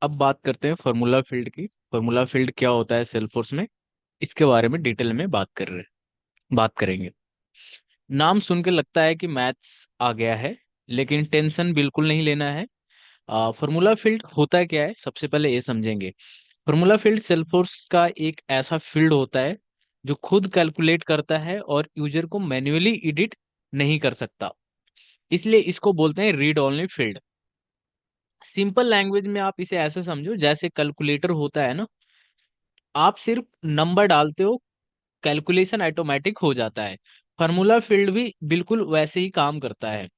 अब बात करते हैं फार्मूला फील्ड की। फार्मूला फील्ड क्या होता है सेल्सफोर्स में, इसके बारे में डिटेल में बात करेंगे। नाम सुन के लगता है कि मैथ्स आ गया है, लेकिन टेंशन बिल्कुल नहीं लेना है। फार्मूला फील्ड होता है क्या है, सबसे पहले ये समझेंगे। फार्मूला फील्ड सेल्सफोर्स का एक ऐसा फील्ड होता है जो खुद कैलकुलेट करता है और यूजर को मैन्युअली एडिट नहीं कर सकता, इसलिए इसको बोलते हैं read only field. Simple language में आप इसे ऐसे समझो, जैसे कैलकुलेटर होता है ना, आप सिर्फ नंबर डालते हो, कैलकुलेशन ऑटोमेटिक हो जाता है। फार्मूला फील्ड भी बिल्कुल वैसे ही काम करता है।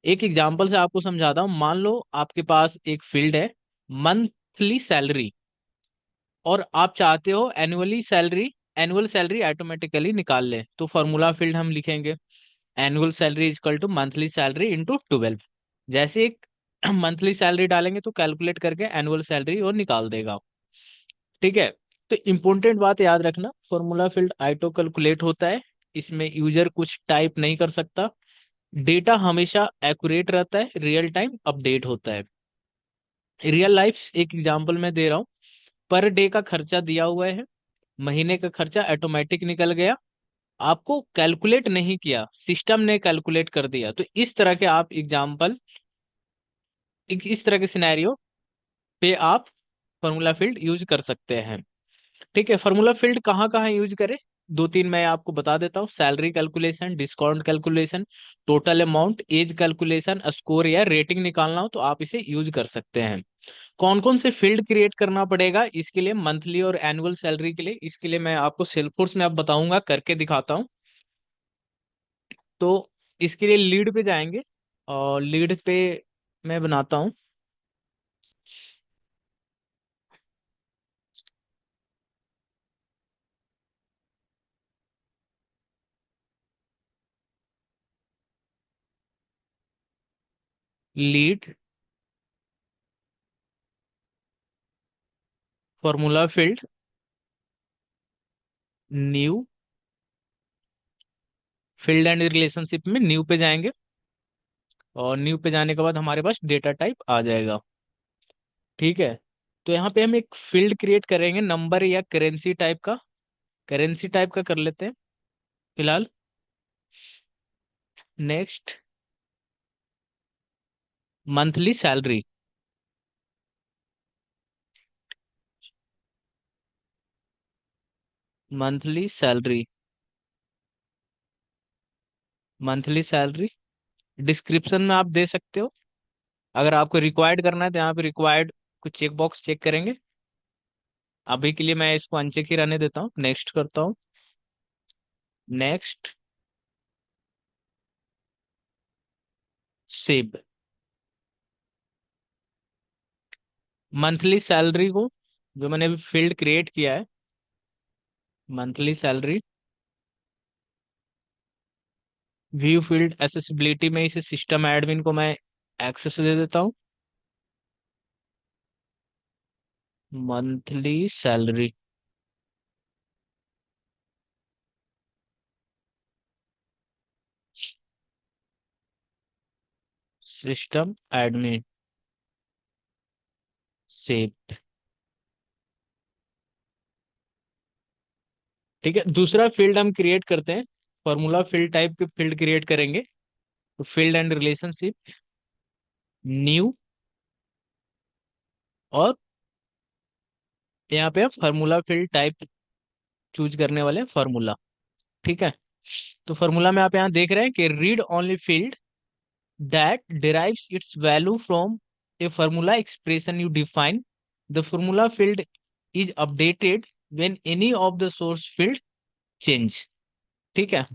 एक एग्जांपल से आपको समझाता हूँ। मान लो आपके पास एक फील्ड है, मंथली सैलरी, और आप चाहते हो एनुअल सैलरी ऑटोमेटिकली निकाल ले, तो फार्मूला फील्ड हम लिखेंगे annual salary equal to monthly salary into 12। जैसे एक मंथली सैलरी डालेंगे तो कैलकुलेट करके एनुअल सैलरी और निकाल देगा। ठीक है। तो इम्पोर्टेंट बात याद रखना, फॉर्मूला फील्ड ऑटो कैलकुलेट होता है, इसमें यूजर कुछ टाइप नहीं कर सकता। डेटा हमेशा एक्यूरेट रहता है, रियल टाइम अपडेट होता है। रियल लाइफ एक एग्जांपल मैं दे रहा हूँ। पर डे का खर्चा दिया हुआ है, महीने का खर्चा ऑटोमेटिक निकल गया, आपको कैलकुलेट नहीं किया, सिस्टम ने कैलकुलेट कर दिया। तो इस तरह के आप एग्जांपल, इस तरह के सिनेरियो पे आप फॉर्मूला फील्ड यूज कर सकते हैं। ठीक है। फार्मूला फील्ड कहाँ कहाँ यूज करें, दो तीन मैं आपको बता देता हूँ। Salary calculation, discount calculation, total amount, as calculation, score या रेटिंग निकालना हो तो आप इसे यूज कर सकते हैं। कौन कौन से फील्ड क्रिएट करना पड़ेगा इसके लिए, मंथली और एनुअल सैलरी के लिए, इसके लिए मैं आपको सेल्सफोर्स में अब बताऊंगा, करके दिखाता हूँ। तो इसके लिए लीड पे जाएंगे, और लीड पे मैं बनाता हूँ lead formula field new, field and relationship में न्यू पे जाएंगे, और न्यू पे जाने के बाद हमारे पास डेटा टाइप आ जाएगा। ठीक है। तो यहाँ पे हम एक फील्ड क्रिएट करेंगे नंबर या करेंसी टाइप का। करेंसी टाइप का कर लेते हैं फिलहाल। Next, monthly salary. Monthly salary, monthly salary description में आप दे सकते हो। अगर आपको रिक्वायर्ड करना है तो यहाँ पे रिक्वायर्ड कुछ चेक बॉक्स चेक करेंगे। अभी के लिए मैं इसको अनचेक ही रहने देता हूँ, नेक्स्ट करता हूँ। Next, save. मंथली सैलरी को, जो मैंने अभी फील्ड क्रिएट किया है, monthly salary, view field accessibility में इसे सिस्टम एडमिन को मैं एक्सेस दे देता हूँ। Monthly salary, system admin, save. ठीक है। दूसरा फील्ड हम क्रिएट करते हैं, फॉर्मूला फील्ड टाइप के फील्ड क्रिएट करेंगे। तो फील्ड एंड रिलेशनशिप, न्यू, और यहाँ पे फार्मूला फील्ड टाइप चूज करने वाले फार्मूला। ठीक है। तो फार्मूला में आप यहाँ देख रहे हैं कि read only field that derives its value from a formula expression you define. The formula field is updated when any of the source field change. ठीक है।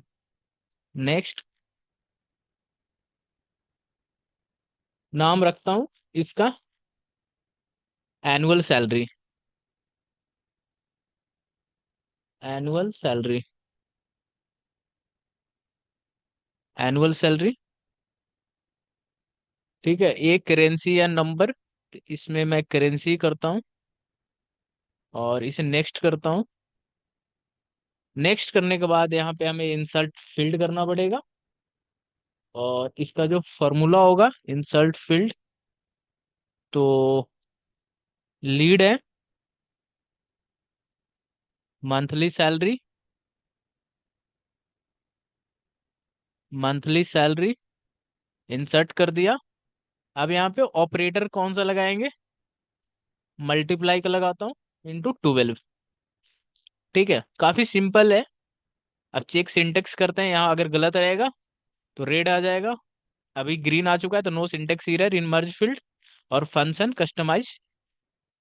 नेक्स्ट, नाम रखता हूँ इसका annual salary. Annual salary, annual salary. ठीक है। एक currency या नंबर, इसमें मैं करेंसी करता हूँ और इसे नेक्स्ट करता हूँ। नेक्स्ट करने के बाद यहाँ पे हमें इंसर्ट फील्ड करना पड़ेगा, और इसका जो फॉर्मूला होगा इंसर्ट फील्ड, तो लीड है, monthly salary, monthly salary insert कर दिया। अब यहाँ पे ऑपरेटर कौन सा लगाएंगे? मल्टीप्लाई का लगाता हूँ, इंटू 12। ठीक है, काफी सिंपल है। अब चेक सिंटेक्स करते हैं, यहाँ अगर गलत रहेगा तो रेड आ जाएगा। अभी ग्रीन आ चुका है तो no syntax error in merge field. और फंक्शन कस्टमाइज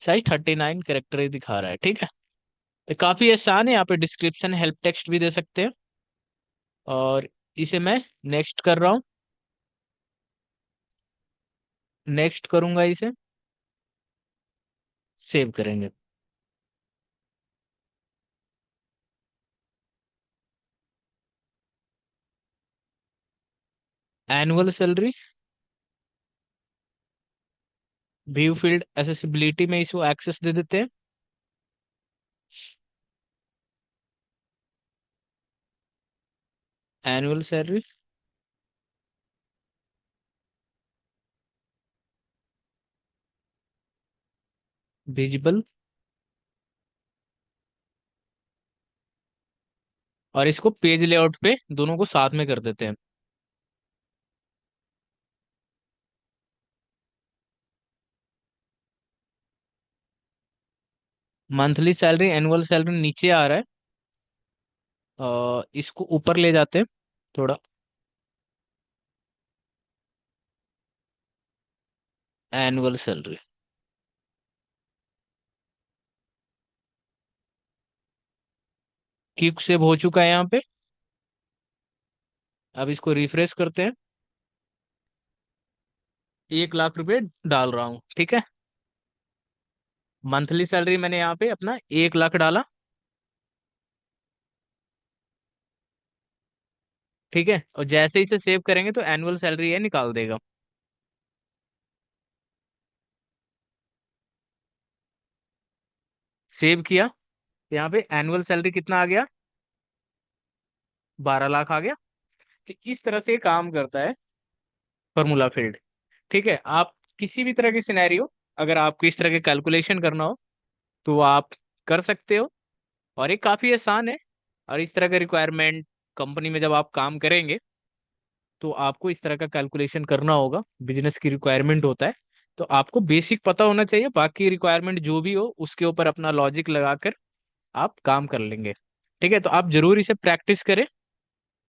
साइज 39 कैरेक्टर दिखा रहा है। ठीक है, तो काफी आसान है। यहाँ पे डिस्क्रिप्शन हेल्प टेक्स्ट भी दे सकते हैं। और इसे मैं नेक्स्ट कर रहा हूँ, नेक्स्ट करूंगा इसे, सेव करेंगे। Annual salary, view field accessibility में इसको एक्सेस दे देते हैं। एनुअल सैलरी विजिबल, और इसको पेज लेआउट पे दोनों को साथ में कर देते हैं। मंथली सैलरी एनुअल सैलरी नीचे आ रहा है, इसको ऊपर ले जाते हैं थोड़ा। एनुअल सैलरी क्विक सेव हो चुका है यहाँ पे। अब इसको रिफ्रेश करते हैं। 1 लाख रुपए डाल रहा हूँ। ठीक है, मंथली सैलरी मैंने यहाँ पे अपना 1 लाख डाला। ठीक है, और जैसे इसे सेव करेंगे तो एनुअल सैलरी ये निकाल देगा। सेव किया तो यहाँ पे एनुअल सैलरी कितना आ गया? 12 लाख आ गया। तो इस तरह से ये काम करता है फॉर्मूला फील्ड। ठीक है, आप किसी भी तरह की सिनेरियो, अगर आपको इस तरह के कैलकुलेशन करना हो तो आप कर सकते हो। और ये काफ़ी आसान है। और इस तरह का रिक्वायरमेंट कंपनी में जब आप काम करेंगे तो आपको इस तरह का कैलकुलेशन करना होगा। बिजनेस की रिक्वायरमेंट होता है, तो आपको बेसिक पता होना चाहिए। बाकी रिक्वायरमेंट जो भी हो उसके ऊपर अपना लॉजिक लगाकर आप काम कर लेंगे। ठीक है, तो आप जरूर इसे प्रैक्टिस करें।